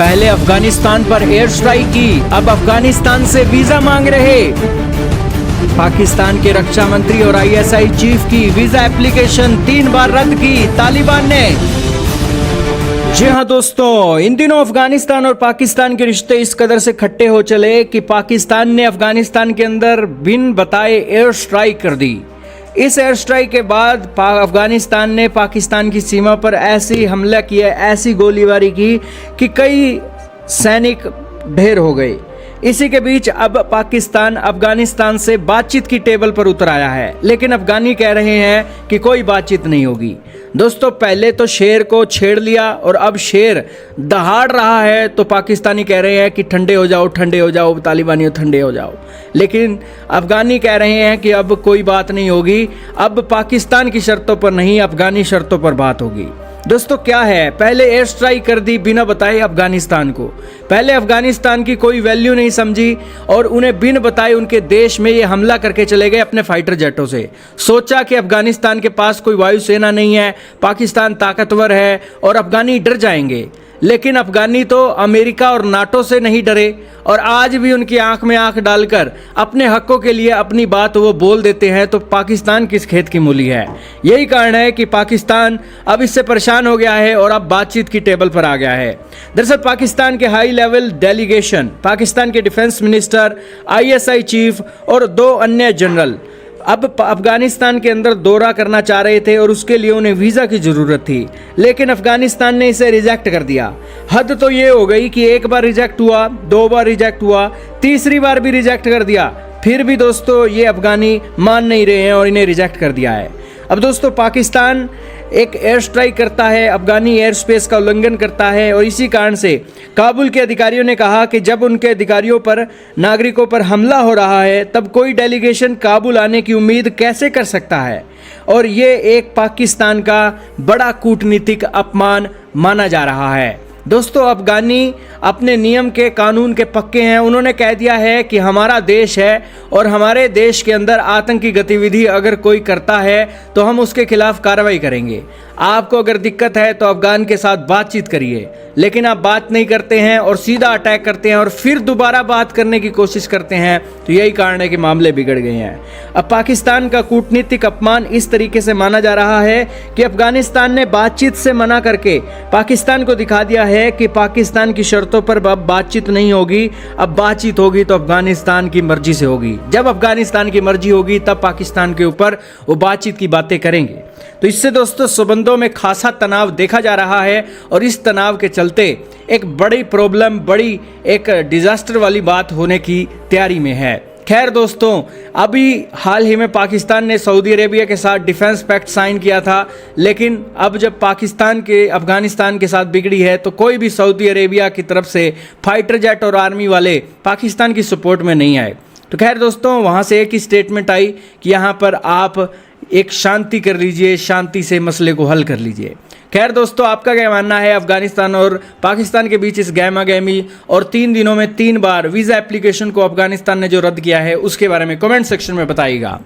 पहले अफगानिस्तान पर air strike की, अब अफगानिस्तान से वीजा मांग रहे। पाकिस्तान के रक्षा मंत्री और आईएसआई चीफ की वीजा एप्लीकेशन 3 बार रद्द की तालिबान ने। जी हां दोस्तों, इन दिनों अफगानिस्तान और पाकिस्तान के रिश्ते इस कदर से खट्टे हो चले कि पाकिस्तान ने अफगानिस्तान के अंदर बिन बताए एयर स्ट्राइक कर दी। इस एयर स्ट्राइक के बाद अफगानिस्तान ने पाकिस्तान की सीमा पर ऐसी हमला किया, ऐसी गोलीबारी की कि कई सैनिक ढेर हो गए। इसी के बीच अब पाकिस्तान अफगानिस्तान से बातचीत की टेबल पर उतर आया है, लेकिन अफगानी कह रहे हैं कि कोई बातचीत नहीं होगी। दोस्तों, पहले तो शेर को छेड़ लिया और अब शेर दहाड़ रहा है, तो पाकिस्तानी कह रहे हैं कि ठंडे हो जाओ तालिबानियों, ठंडे हो जाओ। लेकिन अफगानी कह रहे हैं कि अब कोई बात नहीं होगी, अब पाकिस्तान की शर्तों पर नहीं, अफगानी शर्तों पर बात होगी। दोस्तों, क्या है, पहले एयर स्ट्राइक कर दी बिना बताए अफगानिस्तान को। पहले अफगानिस्तान की कोई वैल्यू नहीं समझी और उन्हें बिन बताए उनके देश में ये हमला करके चले गए अपने फाइटर जेटों से। सोचा कि अफगानिस्तान के पास कोई वायुसेना नहीं है, पाकिस्तान ताकतवर है और अफगानी डर जाएंगे। लेकिन अफगानी तो अमेरिका और नाटो से नहीं डरे और आज भी उनकी आंख में आंख डालकर अपने हकों के लिए अपनी बात वो बोल देते हैं। तो पाकिस्तान किस खेत की मूली है? यही कारण है कि पाकिस्तान अब इससे परेशान हो गया है और अब बातचीत की टेबल पर आ गया है। दरअसल पाकिस्तान के हाई लेवल डेलीगेशन, पाकिस्तान के डिफेंस मिनिस्टर, आईएसआई चीफ और 2 अन्य जनरल अब अफगानिस्तान के अंदर दौरा करना चाह रहे थे और उसके लिए उन्हें वीज़ा की ज़रूरत थी, लेकिन अफगानिस्तान ने इसे रिजेक्ट कर दिया। हद तो ये हो गई कि 1 बार रिजेक्ट हुआ, 2 बार रिजेक्ट हुआ, तीसरी बार भी रिजेक्ट कर दिया। फिर भी दोस्तों ये अफगानी मान नहीं रहे हैं और इन्हें रिजेक्ट कर दिया है। अब दोस्तों, पाकिस्तान एक एयर स्ट्राइक करता है, अफगानी एयर स्पेस का उल्लंघन करता है और इसी कारण से काबुल के अधिकारियों ने कहा कि जब उनके अधिकारियों पर, नागरिकों पर हमला हो रहा है, तब कोई डेलीगेशन काबुल आने की उम्मीद कैसे कर सकता है। और ये एक पाकिस्तान का बड़ा कूटनीतिक अपमान माना जा रहा है। दोस्तों, अफगानी अपने नियम के, कानून के पक्के हैं। उन्होंने कह दिया है कि हमारा देश है और हमारे देश के अंदर आतंकी गतिविधि अगर कोई करता है तो हम उसके खिलाफ कार्रवाई करेंगे। आपको अगर दिक्कत है तो अफगान के साथ बातचीत करिए, लेकिन आप बात नहीं करते हैं और सीधा अटैक करते हैं और फिर दोबारा बात करने की कोशिश करते हैं। तो यही कारण है कि मामले बिगड़ गए हैं। अब पाकिस्तान का कूटनीतिक अपमान इस तरीके से माना जा रहा है कि अफगानिस्तान ने बातचीत से मना करके पाकिस्तान को दिखा दिया है कि पाकिस्तान की शर्तों पर अब बातचीत नहीं होगी, अब बातचीत होगी तो अफगानिस्तान की मर्जी से होगी। जब अफगानिस्तान की मर्जी होगी तब पाकिस्तान के ऊपर वो बातचीत की बातें करेंगे। तो इससे दोस्तों संबंधों में खासा तनाव देखा जा रहा है और इस तनाव के चलते एक बड़ी प्रॉब्लम, बड़ी एक डिजास्टर वाली बात होने की तैयारी में है। खैर दोस्तों, अभी हाल ही में पाकिस्तान ने सऊदी अरेबिया के साथ डिफेंस पैक्ट साइन किया था, लेकिन अब जब पाकिस्तान के अफगानिस्तान के साथ बिगड़ी है तो कोई भी सऊदी अरेबिया की तरफ से फाइटर जेट और आर्मी वाले पाकिस्तान की सपोर्ट में नहीं आए। तो खैर दोस्तों, वहाँ से एक ही स्टेटमेंट आई कि यहाँ पर आप एक शांति कर लीजिए, शांति से मसले को हल कर लीजिए। खैर दोस्तों, आपका क्या मानना है अफगानिस्तान और पाकिस्तान के बीच इस गहमा गहमी और 3 दिनों में 3 बार वीज़ा एप्लीकेशन को अफगानिस्तान ने जो रद्द किया है उसके बारे में कमेंट सेक्शन में बताइएगा।